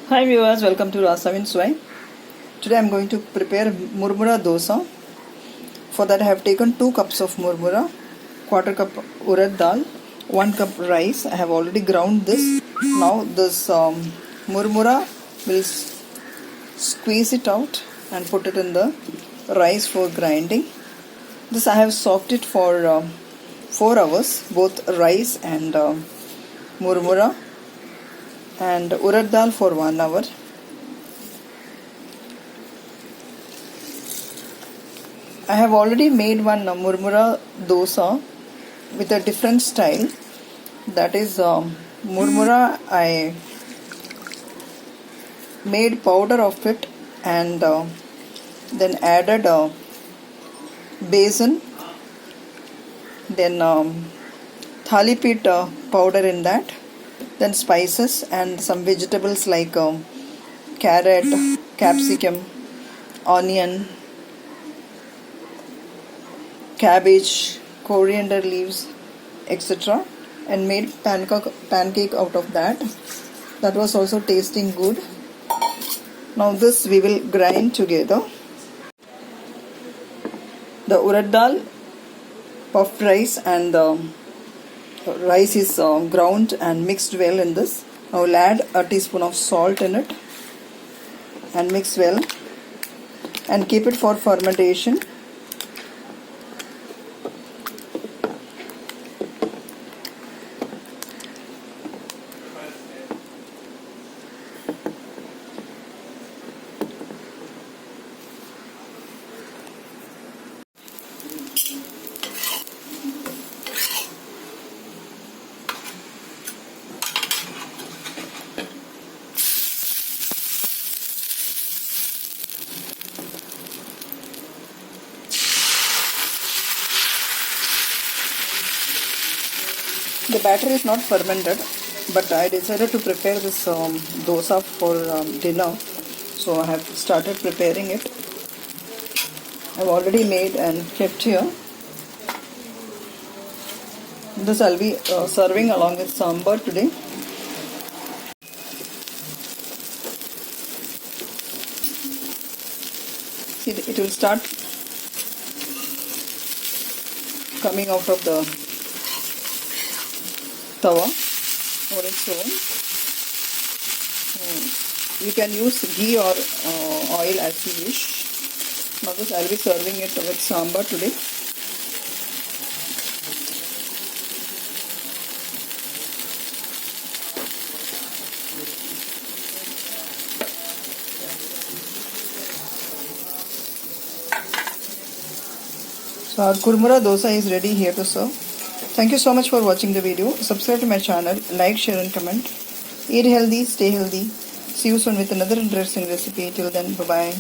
Hi viewers, welcome to Rasavinsuvai. Today I am going to prepare Murmura Dosa. For that I have taken 2 cups of Murmura, quarter cup Urid dal, 1 cup rice. I have already ground this. Now this Murmura will squeeze it out and put it in the rice for grinding. This I have soaked it for 4 hours, both rice and Murmura, and Urid dal for 1 hour. I have already made one Murmura Dosa with a different style. That is Murmura, I made powder of it and then added basin, then thali peat powder in that, then spices and some vegetables like carrot, capsicum, onion, cabbage, coriander leaves, etc., and made pancake out of that. That was also tasting good. Now this we will grind together. The Urid dal, puffed rice, and the rice is ground and mixed well in this. Now we'll add a teaspoon of salt in it and mix well and keep it for fermentation. The batter is not fermented, but I decided to prepare this dosa for dinner, so I have started preparing it. I have already made and kept here. This I'll be serving along with sambar today. See, it will start coming out of the tawa on its own. You can use ghee or oil as you wish. Now this I will be serving it with sambar today. So our Murmura Dosa is ready here to serve. Thank you so much for watching the video. Subscribe to my channel, like, share and comment. Eat healthy, stay healthy. See you soon with another interesting recipe. Till then, bye-bye.